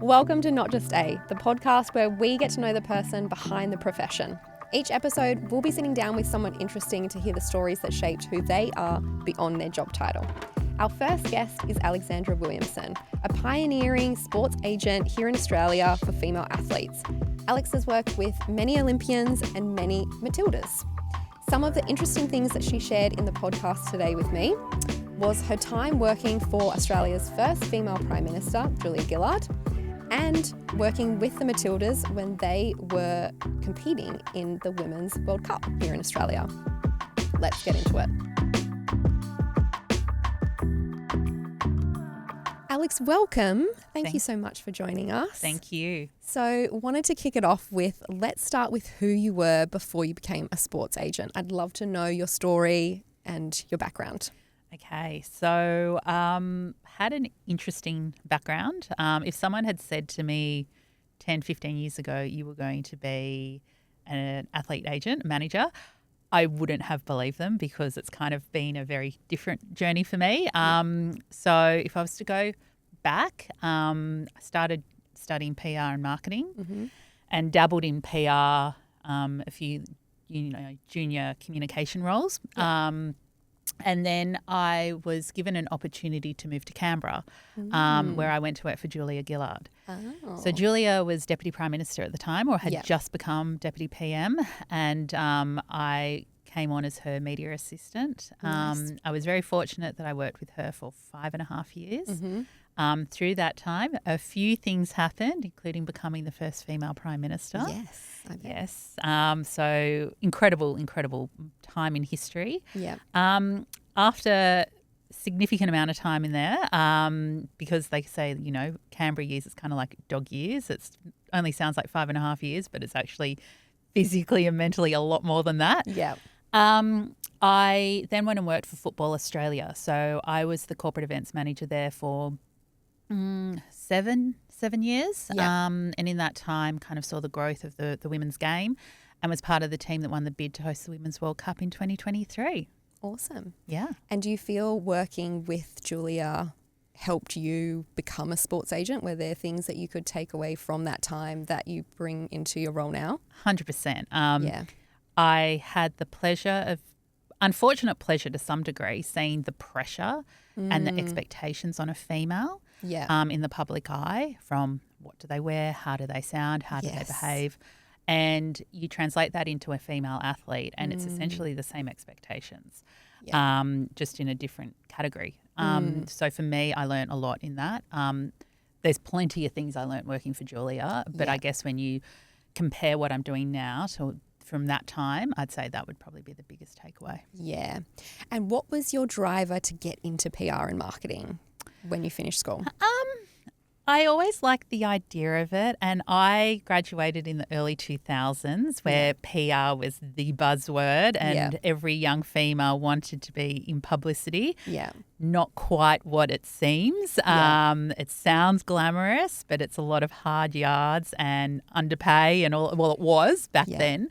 Welcome to Not Just A, the podcast where we get to know the person behind the profession. Each episode, we'll be sitting down with someone interesting to hear the stories that shaped who they are beyond their job title. Our first guest is Alex Williamson, a pioneering sports agent here in Australia for female athletes. Alex has worked with many Olympians and many Matildas. Some of the interesting things that she shared in the podcast today with me was her time working for Australia's first female Prime Minister, Julia Gillard, and working with the Matildas when they were competing in the Women's World Cup here in Australia. Let's get into it. Alex, welcome. Thank you so much for joining us. Thank you. So wanted to kick it off with, let's start with who you were before you became a sports agent. I'd love to know your story and your background. Okay, so had an interesting background. If someone had said to me 10, 15 years ago, you were going to be an athlete agent, manager, I wouldn't have believed them because it's kind of been a very different journey for me. So if I was to go back, I started studying PR and marketing and dabbled in PR, a few junior communication roles. And then I was given an opportunity to move to Canberra, where I went to work for Julia Gillard. Oh. So Julia was Deputy Prime Minister at the time, or had just become Deputy PM, and I came on as her media assistant. Nice. I was very fortunate that I worked with her for 5.5 years. Through that time, a few things happened, including becoming the first female Prime Minister. Yes, I bet. Yes. So incredible time in history. Yeah. After significant amount of time in there, because they say, Canberra years is kind of like dog years. It only sounds like 5.5 years, but it's actually physically and mentally a lot more than that. Yeah. I then went and worked for Football Australia. So I was the corporate events manager there for 7 years. Yeah. And in that time kind of saw the growth of the women's game and was part of the team that won the bid to host the Women's World Cup in 2023. Awesome. Yeah. And do you feel working with Julia helped you become a sports agent? Were there things that you could take away from that time that you bring into your role now? 100%. Yeah. I had the unfortunate pleasure to some degree, seeing the pressure and the expectations on a female in the public eye, from what do they wear, how do they sound, how do they behave, and you translate that into a female athlete and it's essentially the same expectations, just in a different category. So for me, I learned a lot in that. There's plenty of things I learned working for Julia, but I guess when you compare what I'm doing now to from that time, I'd say that would probably be the biggest takeaway. Yeah. And what was your driver to get into PR and marketing when you finished school? I always liked the idea of it, and I graduated in the early 2000s where PR was the buzzword and every young female wanted to be in publicity. Yeah. Not quite what it seems. It sounds glamorous, but it's a lot of hard yards and underpay and all. Well, it was back then.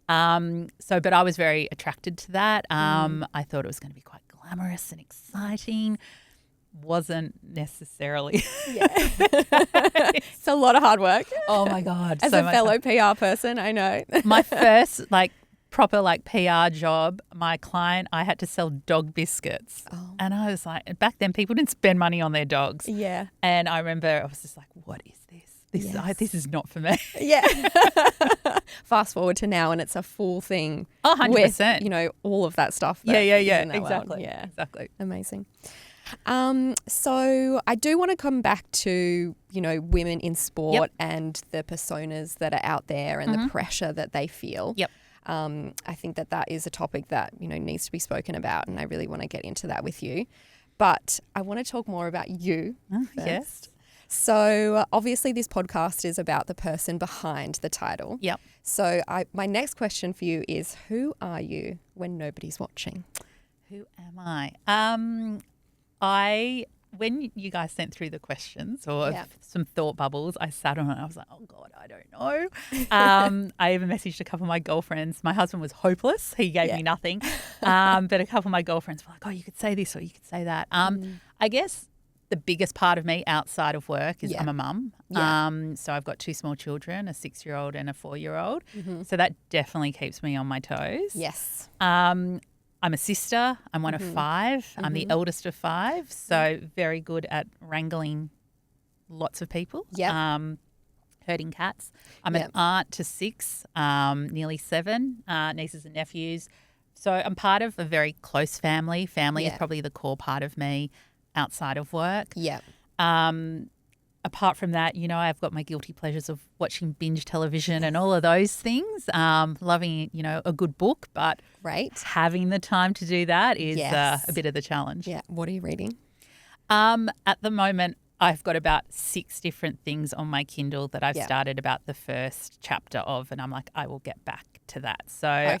But I was very attracted to that. I thought it was going to be quite glamorous and exciting. Wasn't necessarily. It's a lot of hard work. Oh my God. As a fellow PR person, I know. My first proper PR job, my client, I had to sell dog biscuits. Oh. And I was like, back then people didn't spend money on their dogs. Yeah. And I remember I was just like, what is this? This is not for me. Yeah. Fast forward to now and it's a full thing. Oh, 100%. With, all of that stuff. Yeah. Exactly. Yeah. Exactly. Amazing. So I do want to come back to, women in sport and the personas that are out there and the pressure that they feel. Yep. I think that is a topic that, needs to be spoken about, and I really want to get into that with you. But I want to talk more about you first. Yes. So obviously this podcast is about the person behind the title. Yep. So my next question for you is, who are you when nobody's watching? Who am I? When you guys sent through the questions or some thought bubbles, I sat on it and I was like, oh God, I don't know. I even messaged a couple of my girlfriends. My husband was hopeless. He gave me nothing. But a couple of my girlfriends were like, oh, you could say this or you could say that. I guess the biggest part of me outside of work is Yeah. I'm a mum. Yeah. So I've got 2 small children, a 6-year-old and a 4-year-old. Mm-hmm. So that definitely keeps me on my toes. Yes. I'm a sister. I'm one of 5. I'm the eldest of 5. So very good at wrangling lots of people. Yeah. Herding cats. I'm an aunt to 6, nearly 7 nieces and nephews. So I'm part of a very close family. Family is probably the core part of me outside of work. Yeah. Apart from that, you know, I've got my guilty pleasures of watching binge television and all of those things. Loving, you know, a good book, but having the time to do that is a bit of the challenge. Yeah. What are you reading? At the moment, I've got about 6 different things on my Kindle that I've started about the first chapter of, and I'm like, I will get back to that. So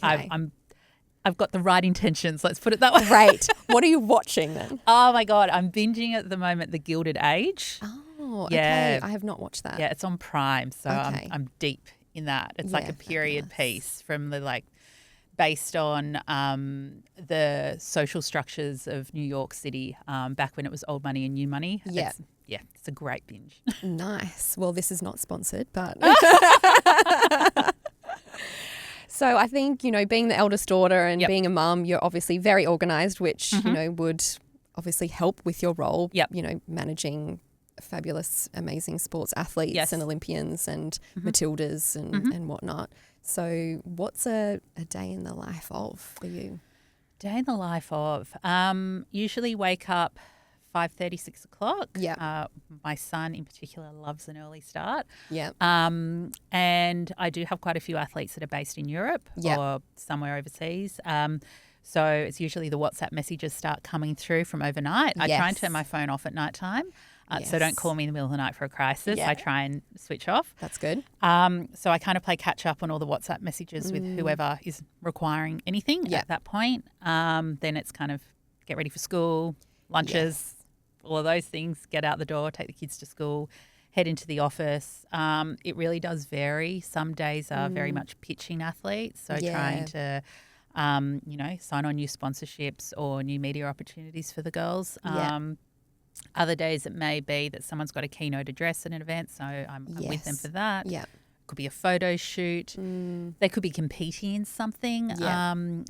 I've got the right intentions. Let's put it that way. Great. What are you watching then? Oh my God, I'm binging at the moment The Gilded Age. Oh, okay. I have not watched that. Yeah, it's on Prime, so I'm deep in that. It's like a period piece from the based on the social structures of New York City back when it was old money and new money. Yeah. It's a great binge. Nice. Well, this is not sponsored, but so I think, you know, being the eldest daughter and being a mum, you're obviously very organised, which, you know, would obviously help with your role, you know, managing fabulous, amazing sports athletes and Olympians and Matildas and whatnot. So what's a day in the life of for you? Day in the life of, usually wake up 5:30, 6 o'clock. Yeah. My son in particular loves an early start. Yeah. And I do have quite a few athletes that are based in Europe or somewhere overseas. So it's usually the WhatsApp messages start coming through from overnight. I try and turn my phone off at night time. So don't call me in the middle of the night for a crisis. I try and switch off. That's good. So I kind of play catch up on all the WhatsApp messages with whoever is requiring anything at that point. Then it's kind of get ready for school, lunches, all of those things, get out the door, take the kids to school, head into the office. It really does vary. Some days are very much pitching athletes, so trying to, you know, sign on new sponsorships or new media opportunities for the girls. Other days it may be that someone's got a keynote address at an event, so I'm with them for that. Yeah. Could be a photo shoot. They could be competing in something.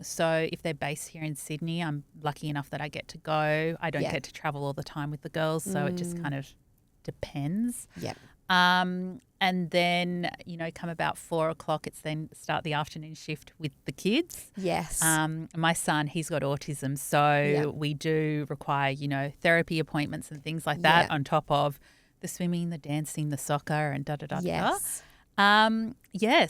So if they're based here in Sydney, I'm lucky enough that I get to go. I don't get to travel all the time with the girls, so it just kind of depends. And then, you know, come about 4 o'clock, it's then start the afternoon shift with the kids. Yes. My son, he's got autism, so we do require, you know, therapy appointments and things like that on top of the swimming, the dancing, the soccer and da-da-da-da. Yes.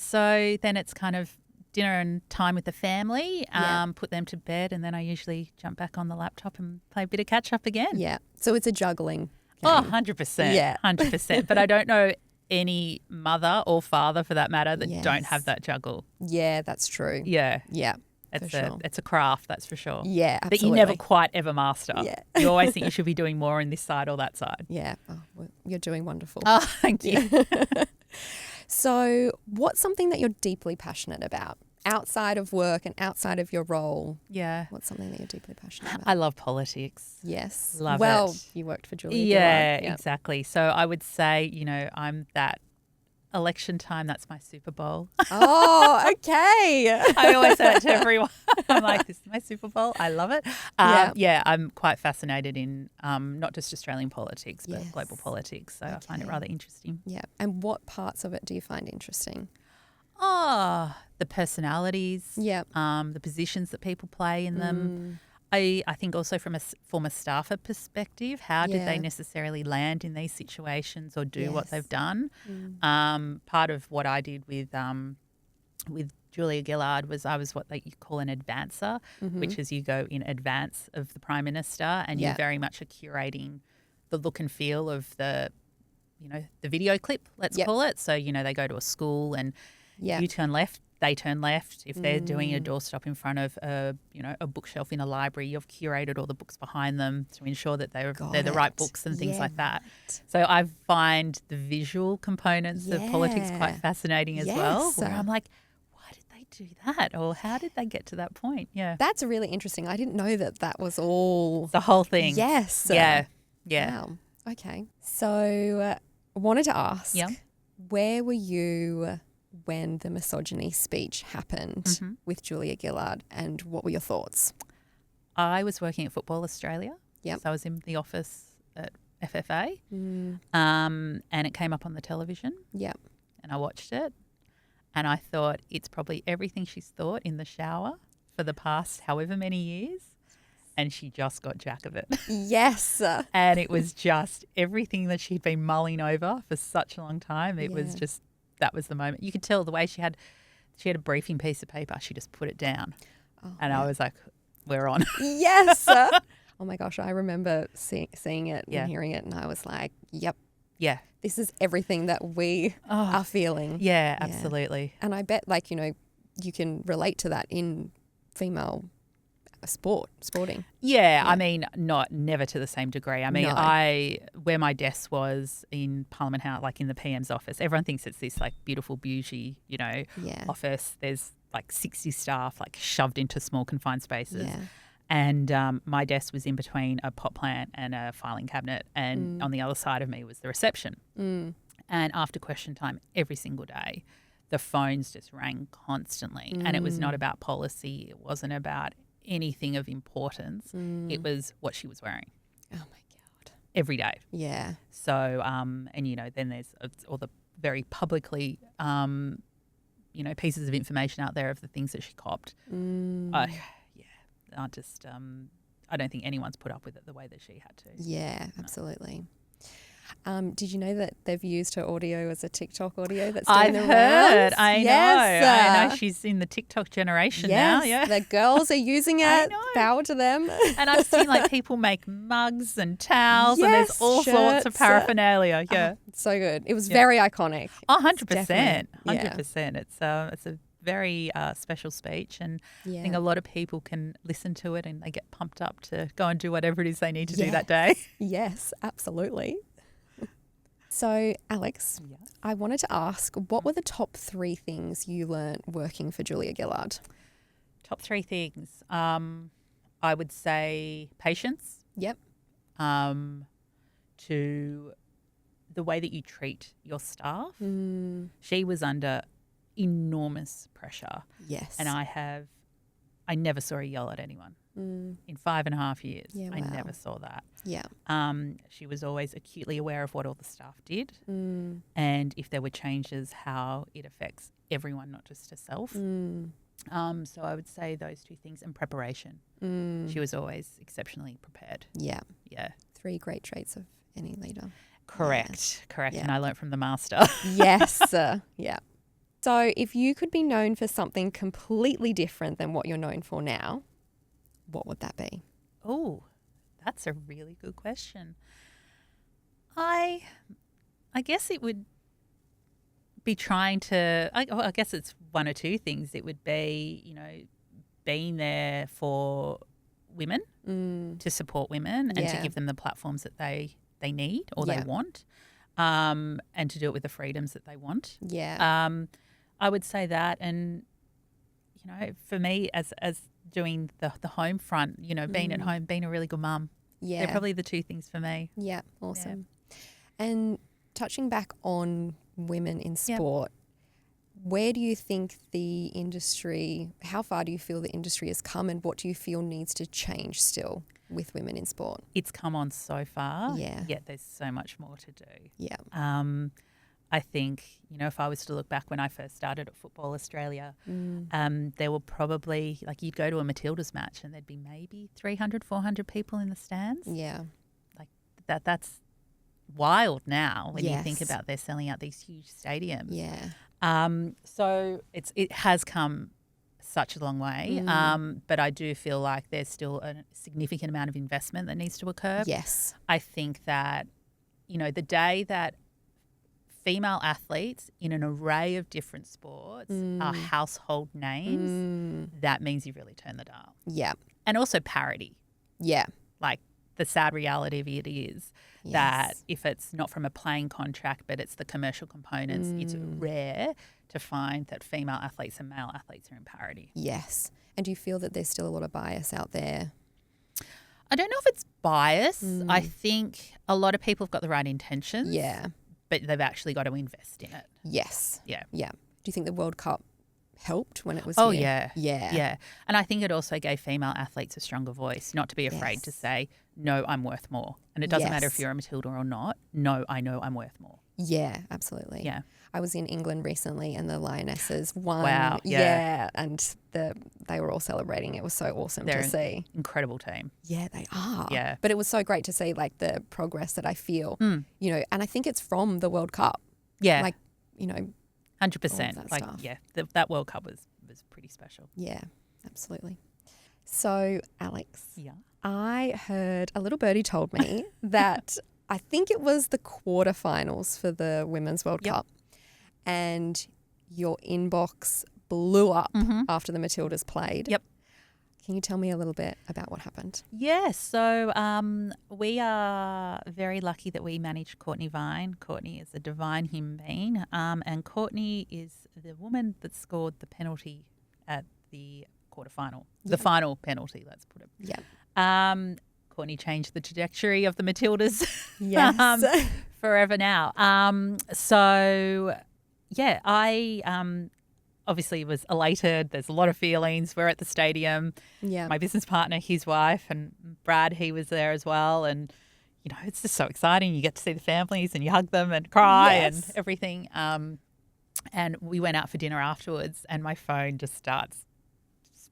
So then it's kind of dinner and time with the family, put them to bed, and then I usually jump back on the laptop and play a bit of catch up again. Yeah. So it's a juggling game. Oh, 100%. Yeah. 100%. But I don't know any mother or father for that matter that don't have that juggle. Yeah, that's true. Yeah. Yeah. It's a craft, that's for sure. Yeah, absolutely. That you never quite ever master. Yeah. You always think you should be doing more on this side or that side. Yeah. Oh, well, you're doing wonderful. Oh, thank you. So what's something that you're deeply passionate about outside of work and outside of your role? Yeah. What's something that you're deeply passionate about? I love politics. Yes. Love it. Well, you worked for Julia Gillard. Yeah, exactly. So I would say, you know, I'm that election time, that's my Super Bowl. Oh, okay. I always say that to everyone. I'm like, this is my Super Bowl. I love it. I'm quite fascinated in not just Australian politics, but global politics. So I find it rather interesting. Yeah. And what parts of it do you find interesting? Oh, the personalities. Yeah. The positions that people play in them. I think also from a former staffer perspective, how did they necessarily land in these situations or do what they've done? Part of what I did with Julia Gillard was I was what you call an advancer, which is you go in advance of the Prime Minister and you very much are curating the look and feel of the video clip, let's call it. So, you know, they go to a school and you turn left, they turn left. If they're doing a doorstop in front of a bookshelf in a library, you've curated all the books behind them to ensure that they're the right books and things like that. So I find the visual components of politics quite fascinating as well, where I'm like, why did they do that? Or how did they get to that point? Yeah. That's really interesting. I didn't know that was all the whole thing. Yes. Yeah. Yeah. Wow. Okay. So I wanted to ask, Yeah. where were you when the misogyny speech happened Mm-hmm. with Julia Gillard, and what were your thoughts? I was working at Football Australia. Yep. So I was in the office at FFA, Mm, and it came up on the television, yep. and I watched it, and I thought it's probably everything she's thought in the shower for the past however many years, and she just got jack of it. Yes. And it was just everything that she'd been mulling over for such a long time. It was Yeah. just, that was the moment. You could tell the way she had a briefing piece of paper. She just put it down. Oh, And yeah. I was like, we're on. Yes. Oh my gosh, I remember seeing it Yeah. and hearing it, and I was like, yep, Yeah. this is everything that we are feeling. Yeah, absolutely. And I bet, like, you can relate to that in female sporting. Yeah, Yeah. I mean, never to the same degree. I mean, No. where my desk was in Parliament House, like in the PM's office, everyone thinks it's this like beautiful bougie, Yeah. office. There's like 60 staff like shoved into small confined spaces. Yeah. And my desk was in between a pot plant and a filing cabinet, and on the other side of me was the reception. Mm. And after question time every single day, the phones just rang constantly. And it was not about policy. It wasn't about anything of importance. It was what she was wearing Oh my God. every day. Yeah. So, and then there's all the very publicly, pieces of information out there of the things that she copped. I don't think anyone's put up with it the way that she had to. Yeah, absolutely. Did you know that they've used her audio as a TikTok audio that's doing I've the heard. rounds? I Yes. know. She's in the TikTok generation Yes, now. Yeah. the girls are using I it. know. Power to them. And I've seen like people make mugs and towels, and Yes, there's all sorts of shirts. paraphernalia. Yeah. So good. It was very iconic. 100%. Definitely, yeah. 100%. It's a very special speech, and I think Yeah. a lot of people can listen to it and they get pumped up to go and do whatever it is they need to do Yes. that day. Yes, absolutely. So, Alex, Yeah. I wanted to ask, what were the top 3 things you learnt working for Julia Gillard? Top 3 things. I would say patience. Yep. To the way that you treat your staff. Mm, She was under enormous pressure, yes. and I never saw her yell at anyone Mm, in 5.5 years. Yeah, I wow. never saw that. yeah. She was always acutely aware of what all the staff did, Mm, and if there were changes, how it affects everyone, not just herself. mm, So I would say those 2 things, and preparation. mm. She was always exceptionally prepared. Yeah. Yeah. 3 great traits of any leader. Correct. Yeah. And I learnt from the master. Yes. Yeah. So, if you could be known for something completely different than what you're known for now, what would that be? Oh, that's a really good question. I guess it would be trying to, I guess it's 1 or 2 things. It would be, being there for women, to support women and to Yeah. give them the platforms that they need or Yeah. they want, and to do it with the freedoms that they want. Yeah. I would say that, and for me, as doing the home front, being at home, being a really good mum, Yeah. they're probably the 2 things for me. Yeah. Awesome. And touching back on women in sport, where do you think the industry, how far do you feel the industry has come, and what do you feel needs to change still with women in sport? It's come on so far, Yeah. yet there's so much more to do. Yeah. I think, if I was to look back when I first started at Football Australia, there were probably, like, you'd go to a Matildas match and there'd be maybe 300, 400 people in the stands. Yeah. Like, that's wild now when you think Yes. about they're selling out these huge stadiums. Yeah. So it has come such a long way, but I do feel like there's still a significant amount of investment that needs to occur. Yes. I think that, the day that female athletes in an array of different sports are household names, that means you've really turned the dial. Yeah. And also parity. Yeah. Like, the sad reality of it is that if it's not from a playing contract, but it's the commercial components, it's rare to find that female athletes and male athletes are in parity. Yes. And do you feel that there's still a lot of bias out there? I don't know if it's bias. I think a lot of people have got the right intentions. Yeah. But they've actually got to invest in it. Yes. Yeah. Yeah. Do you think the World Cup helped when it was Oh, here? yeah. Yeah. And I think it also gave female athletes a stronger voice, not to be afraid to say, no, I'm worth more. And it doesn't matter if you're a Matilda or not. No, I know I'm worth more. Yeah, absolutely. Yeah. I was in England recently and the Lionesses won. Wow. Yeah. And they were all celebrating. It was so awesome They're to see. Incredible team. Yeah, they are. Yeah. But it was so great to see like the progress that I feel, and I think it's from the World Cup. Yeah. Like, 100%. that Like, stuff. yeah, that World Cup was pretty special. Yeah, absolutely. So, Alex, Yeah. I heard a little birdie told me that I think it was the quarterfinals for the Women's World Cup, and your inbox blew up after the Matildas played. Yep. Can you tell me a little bit about what happened? Yeah, so we are very lucky that we manage Courtney Vine. Courtney is a divine human being, and Courtney is the woman that scored the penalty at the quarterfinal, the final penalty, let's put it. Yeah. Courtney changed the trajectory of the Matildas Yes. forever now. I obviously was elated. There's a lot of feelings. We're at the stadium. Yeah. My business partner, his wife, and Brad, he was there as well. And, it's just so exciting. You get to see the families and you hug them and cry and everything. And we went out for dinner afterwards and my phone just starts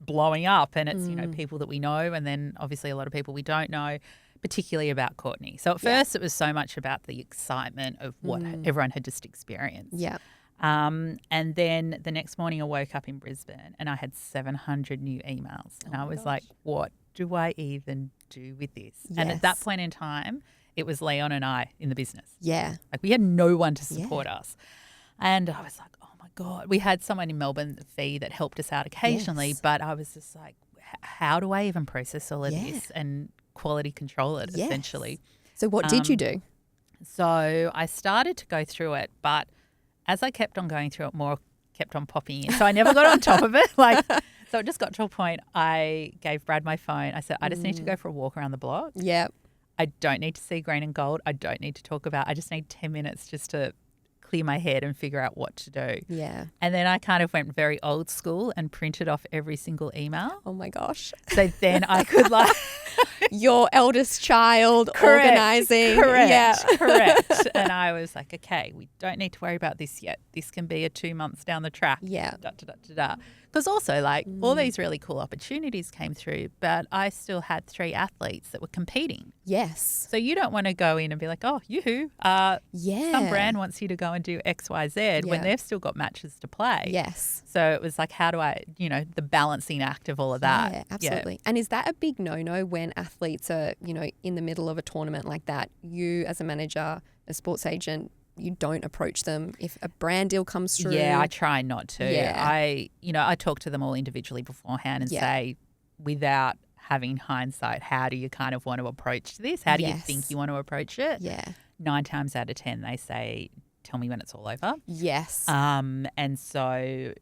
blowing up. And it's, people that we know and then obviously a lot of people we don't know, particularly about Courtney. So at first it was so much about the excitement of what everyone had just experienced. Yeah. And then the next morning I woke up in Brisbane and I had 700 new emails. And I was like, what do I even do with this? Yes. And at that point in time, it was Leon and I in the business. Yeah. Like we had no one to support us. And I was like, oh my God. We had someone in Melbourne, Fee, that helped us out occasionally. Yes. But I was just like, how do I even process all of this and quality control it essentially? So what did you do? So I started to go through it, but as I kept on going through it, more kept on popping in. So I never got on top of it. So it just got to a point I gave Brad my phone. I said, I just need to go for a walk around the block. Yep. I don't need to see green and gold. I don't need to talk about. I just need 10 minutes just to clear my head and figure out what to do. Yeah. And then I kind of went very old school and printed off every single email. Oh my gosh. So then I could your eldest child organising. Correct. Yeah. Correct. And I was like, okay, we don't need to worry about this yet. This can be a 2 months down the track. Yeah. Because also all these really cool opportunities came through, but I still had 3 athletes that were competing. Yes. So you don't want to go in and be like, oh, yoo-hoo. Some brand wants you to go and do X, Y, Z when they've still got matches to play. Yes. So it was like, how do I, the balancing act of all of that. Yeah, absolutely. Yeah. And is that a big no-no when athletes are, in the middle of a tournament like that? You as a manager, a sports agent, you don't approach them if a brand deal comes through? Yeah, I try not to. Yeah. I talk to them all individually beforehand and say, without having hindsight, how do you kind of want to approach this? How do you think you want to approach it? Yeah. 9 times out of 10, they say, tell me when it's all over. Yes. And so,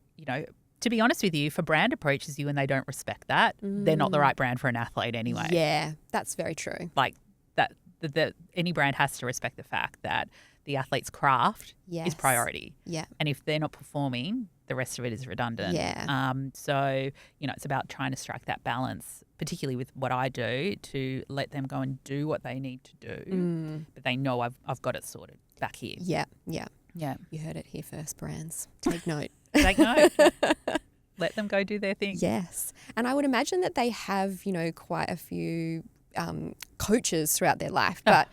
to be honest with you, if a brand approaches you and they don't respect that, they're not the right brand for an athlete anyway. Yeah, that's very true. Like that, any brand has to respect the fact that the athlete's craft is priority. Yeah. And if they're not performing, the rest of it is redundant. Yeah. So, it's about trying to strike that balance, particularly with what I do, to let them go and do what they need to do. But they know I've got it sorted back here. Yeah. Yeah. Yeah. You heard it here first, brands. Take note. Take note. Let them go do their thing. Yes. And I would imagine that they have, quite a few coaches throughout their life. But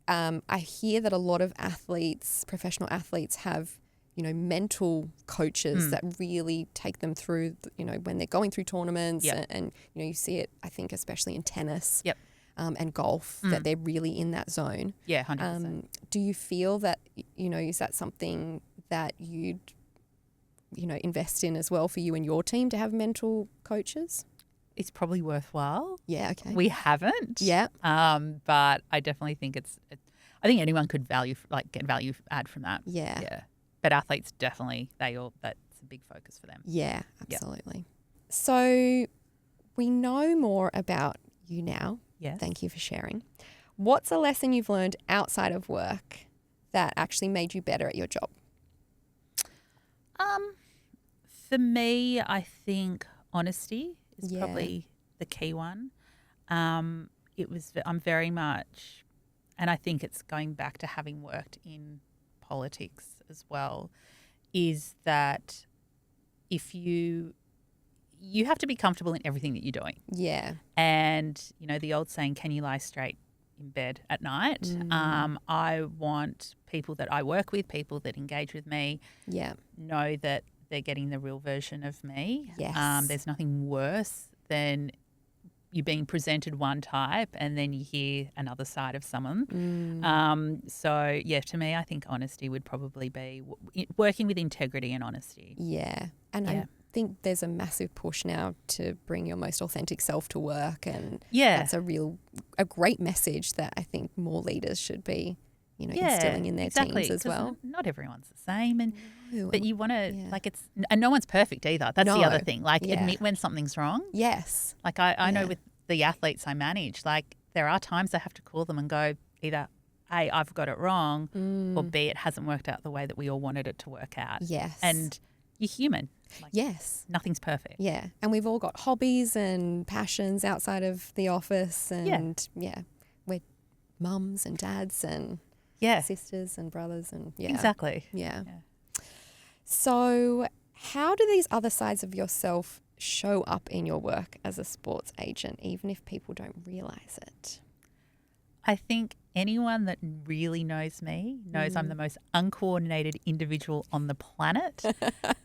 I hear that a lot of athletes, professional athletes, have, mental coaches that really take them through, when they're going through tournaments. Yep. And, you see it, I think, especially in tennis and golf, that they're really in that zone. Yeah, 100%. Do you feel that, is that something that you'd, invest in as well for you and your team to have mental coaches? It's probably worthwhile. Yeah, okay. We haven't. Yeah. But I definitely think I think anyone could get value add from that. Yeah. Yeah. But athletes definitely, that's a big focus for them. Yeah, absolutely. Yep. So we know more about you now Yes. Thank you for sharing. What's a lesson you've learned outside of work that actually made you better at your job? For me, I think honesty is probably the key one. I'm very much, and I think it's going back to having worked in politics as well, is that if you have to be comfortable in everything that you're doing. Yeah. And, the old saying, can you lie straight in bed at night? I want people that I work with, people that engage with me, know that they're getting the real version of me. Yes. There's nothing worse than you being presented one type and then you hear another side of someone. To me, I think honesty would probably be working with integrity and honesty. Yeah. And I think there's a massive push now to bring your most authentic self to work, and that's a great message that I think more leaders should be instilling in their teams as well. Not everyone's the same, but you want to and no one's perfect either. That's the other thing. Admit when something's wrong. Yes. I know with the athletes I manage, there are times I have to call them and go either A, I've got it wrong, or B, it hasn't worked out the way that we all wanted it to work out. Yes. And you're human. Yes. Nothing's perfect. Yeah. And we've all got hobbies and passions outside of the office, and we're mums and dads and sisters and brothers and Exactly. Yeah. So how do these other sides of yourself show up in your work as a sports agent, even if people don't realize it? I think anyone that really knows me knows I'm the most uncoordinated individual on the planet.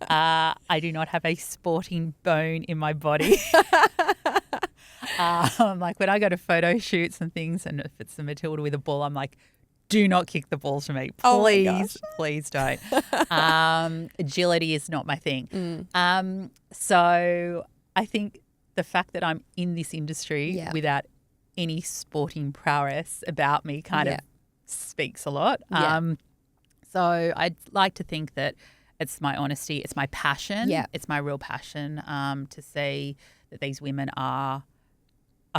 I do not have a sporting bone in my body. When I go to photo shoots and things, and if it's the Matilda with a ball, I'm like, do not kick the ball to me. Please, please don't. Agility is not my thing. So I think the fact that I'm in this industry without any sporting prowess about me kind of speaks a lot. So I'd like to think that it's my honesty, it's my passion, it's my real passion to see that these women are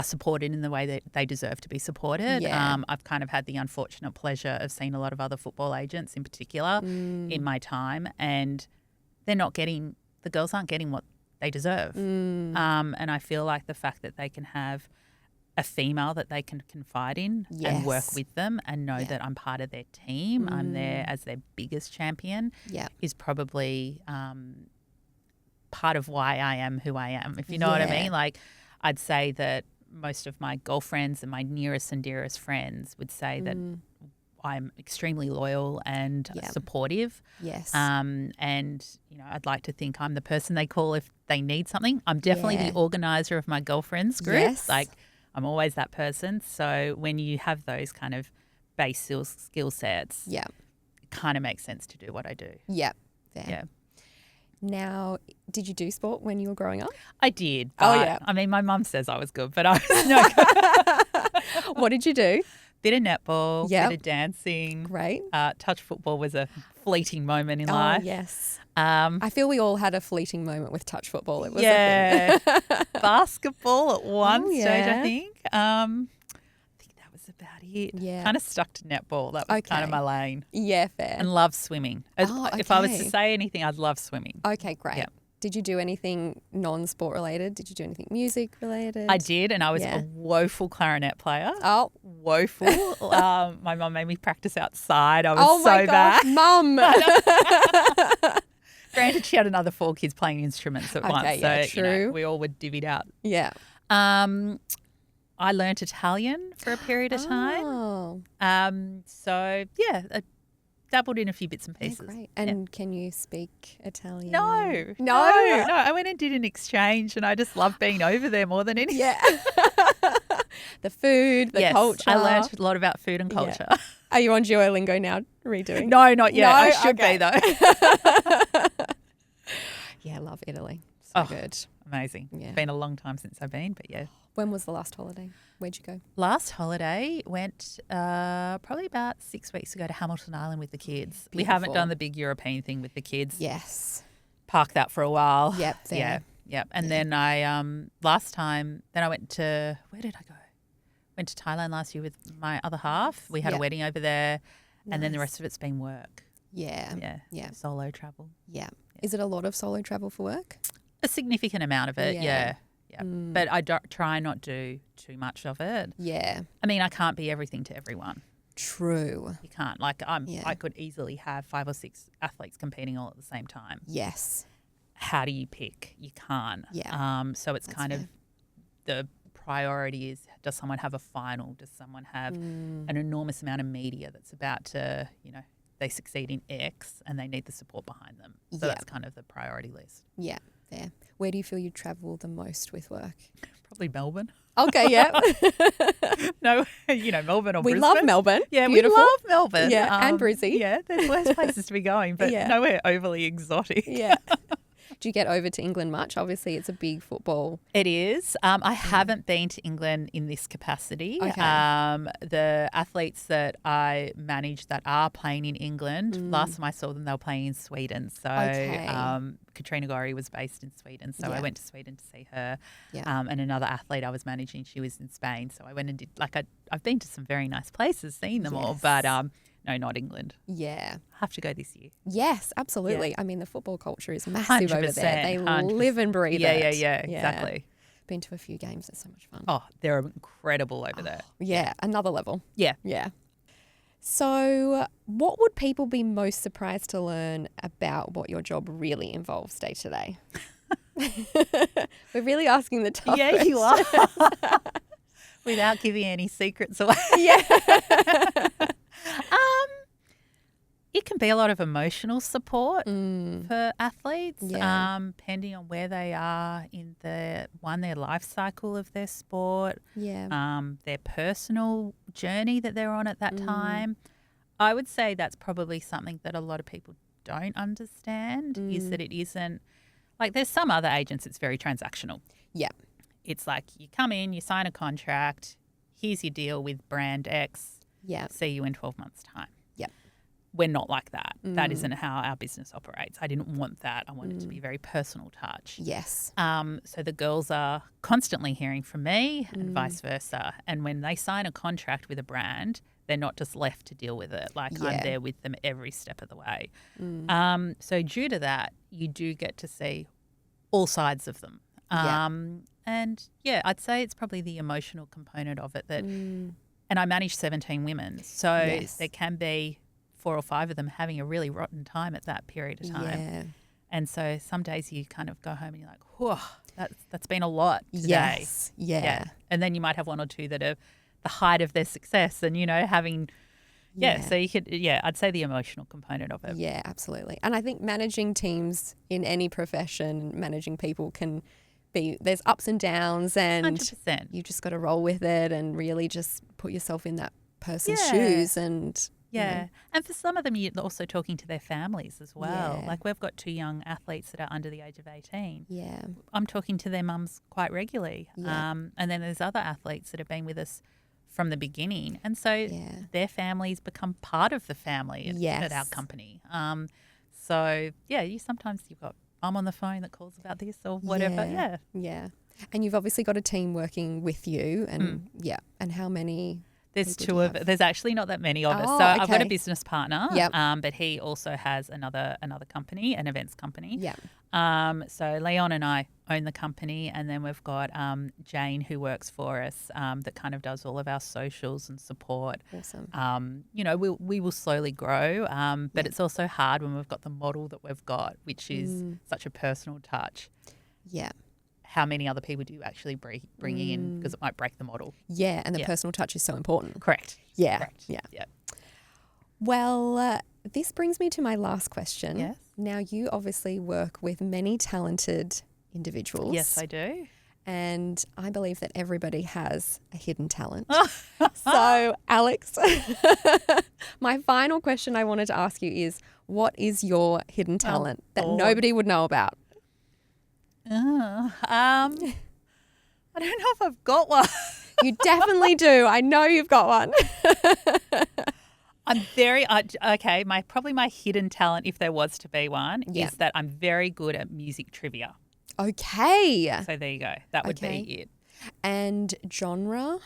supported in the way that they deserve to be supported. I've kind of had the unfortunate pleasure of seeing a lot of other football agents in particular in my time, and the girls aren't getting what they deserve. And I feel like the fact that they can have a female that they can confide in and work with them and know that I'm part of their team, I'm there as their biggest champion, is probably part of why I am who I am, if you know what I mean. I'd say that most of my girlfriends and my nearest and dearest friends would say that I'm extremely loyal and supportive. Yes. And, I'd like to think I'm the person they call if they need something. I'm definitely the organizer of my girlfriends group. Yes. I'm always that person. So when you have those kind of base skill sets, it kind of makes sense to do what I do. Yeah. Fair. Yeah. Now, did you do sport when you were growing up? I did. But, I mean, my mum says I was good, but I was no good. What did you do? Bit of netball, bit of dancing. Great. Touch football was a fleeting moment in life. Oh, yes. I feel we all had a fleeting moment with touch football. It was a thing. Basketball at one stage, I think. I think that was about it. Yeah. Kind of stuck to netball. That was kind of my lane. Yeah, fair. And love swimming. If I was to say anything, I'd love swimming. Okay, great. Yep. Did you do anything non-sport related? Did you do anything music related? I did, and I was a woeful clarinet player. Oh. Woeful. My mum made me practice outside. I was so bad. Mum. Granted, she had another 4 kids playing instruments at once, so true. We all were divvied out. Yeah. I learnt Italian for a period of time. I dabbled in a few bits and pieces. Yeah, great. And can you speak Italian? No. I went and did an exchange, and I just loved being over there more than anything. Yeah. The food, the culture. I learnt a lot about food and culture. Yeah. Are you on Duolingo now redoing? No, not yet. I should be though. Yeah, I love Italy. So good. Amazing. Yeah. It's been a long time since I've been, but yeah. When was the last holiday? Where'd you go? Last holiday went probably about 6 weeks ago to Hamilton Island with the kids. Beautiful. We haven't done the big European thing with the kids. Yes. Parked that for a while. Yep. Fair. Yeah. And then I last time, then I went to, where did I go? Went to Thailand last year with my other half. We had a wedding over there, and then the rest of it's been work. Yeah. Solo travel. Yeah. Is it a lot of solo travel for work? A significant amount of it, yeah. But I try not do too much of it. Yeah. I mean, I can't be everything to everyone. True. You can't. Like I could easily have 5 or 6 athletes competing all at the same time. Yes. How do you pick? You can't. Yeah. So it's kind of the priority is, does someone have a final? Does someone have an enormous amount of media that's about to, they succeed in X and they need the support behind them. So that's kind of the priority list. Yeah, fair. Where do you feel you travel the most with work? Probably Melbourne. Okay, yeah. No, Melbourne or we Brisbane. love Melbourne. Yeah, Beautiful. we love Melbourne. Yeah, and Brizzy. Yeah, there's worse places to be going, but nowhere overly exotic. Yeah. Do you get over to England much? Obviously, it's a big football. It is. I haven't been to England in this capacity. Okay. The athletes that I manage that are playing in England, last time I saw them, they were playing in Sweden. So Katrina Gorry was based in Sweden. So I went to Sweden to see her. Yeah. And another athlete I was managing, she was in Spain. So I went and did, I've been to some very nice places, seen them all, but no, not England. Yeah. I have to go this year. Yes, absolutely. Yeah. I mean, the football culture is massive over there. They 100%. live and breathe it. Yeah, exactly. Been to a few games. It's so much fun. Oh, they're incredible over there. Yeah, another level. Yeah. Yeah. So what would people be most surprised to learn about what your job really involves day to day? We're really asking the tough questions. You are. Without giving any secrets away. Yeah. It can be a lot of emotional support for athletes, depending on where they are in their life cycle of their sport, their personal journey that they're on at that time. I would say that's probably something that a lot of people don't understand is that it isn't like there's some other agents it's very transactional. Yeah. It's like you come in, you sign a contract, here's your deal with brand X. Yeah. See you in 12 months' time. Yeah. We're not like that. That isn't how our business operates. I didn't want that. I wanted it to be very personal touch. Yes. So the girls are constantly hearing from me and vice versa. And when they sign a contract with a brand, they're not just left to deal with it. Like I'm there with them every step of the way. So due to that, you do get to see all sides of them. And I'd say it's probably the emotional component of it that, and I manage 17 women. So there can be 4 or 5 of them having a really rotten time at that period of time. Yeah. And so some days you kind of go home and you're like, whoa, that's been a lot today. Yes. Yeah. And then you might have 1 or 2 that are the height of their success and, having so you could, I'd say the emotional component of it. Yeah, absolutely. And I think managing teams in any profession, managing people can be, there's ups and downs and 100%. You just got to roll with it and really just put yourself in that person's shoes and... Yeah. And for some of them, you're also talking to their families as well. Yeah. Like we've got 2 young athletes that are under the age of 18. Yeah. I'm talking to their mums quite regularly. Yeah. And then there's other athletes that have been with us from the beginning. And so their families become part of the family at our company. Sometimes you've got mum on the phone that calls about this or whatever. Yeah. Yeah. And you've obviously got a team working with you and and how many... There's actually not that many of us. So I've got a business partner, but he also has another company, an events company. Yeah. So Leon and I own the company, and then we've got Jane who works for us that kind of does all of our socials and support. Awesome. We will slowly grow, but it's also hard when we've got the model that we've got, which is such a personal touch. Yeah. How many other people do you actually bring in because it might break the model? Yeah, and the personal touch is so important. Correct. Yeah. Correct. Yeah. Well, this brings me to my last question. Yes. Now, you obviously work with many talented individuals. Yes, I do. And I believe that everybody has a hidden talent. So, Alex, my final question I wanted to ask you is, what is your hidden talent that nobody would know about? I don't know if I've got one. You definitely do. I know you've got one. I'm very probably my hidden talent, if there was to be one, is that I'm very good at music trivia. Okay. So there you go. That would be it. And genre?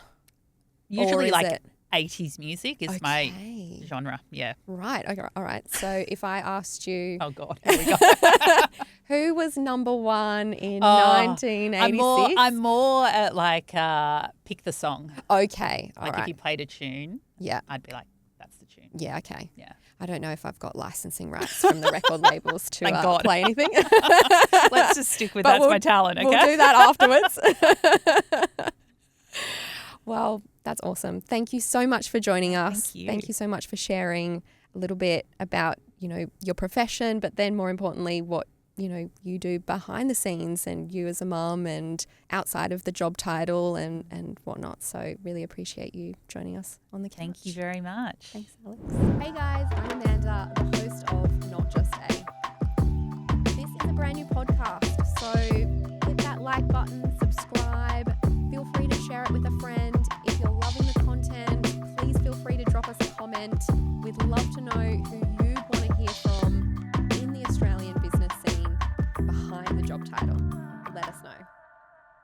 Usually is like it- 80s music is my genre. Yeah. Right. Okay. All right. So if I asked you, Oh God, here we go. who was number one in Oh, 1986? I'm more at like pick the song. Okay. All Like right. if you played a tune, Yeah. I'd be like, that's the tune. Yeah. Okay. Yeah. I don't know if I've got licensing rights from the record labels to Thank God. play anything. Let's just stick with But that's my talent, okay? We'll do that afterwards. Well, that's awesome. Thank you so much for joining us. Thank you. Thank you so much for sharing a little bit about, your profession, but then more importantly, what, you do behind the scenes and you as a mum and outside of the job title and whatnot. So really appreciate you joining us on the couch. Thank you very much. Thanks, Alex. Hey guys, I'm Amanda, the host of Not Just A. This is a brand new podcast, so hit that like button, subscribe, feel free to share it with a friend. If you're loving the content, please feel free to drop us a comment. We'd love to know who you'd want to hear from in the Australian business scene behind the job title. Let us know.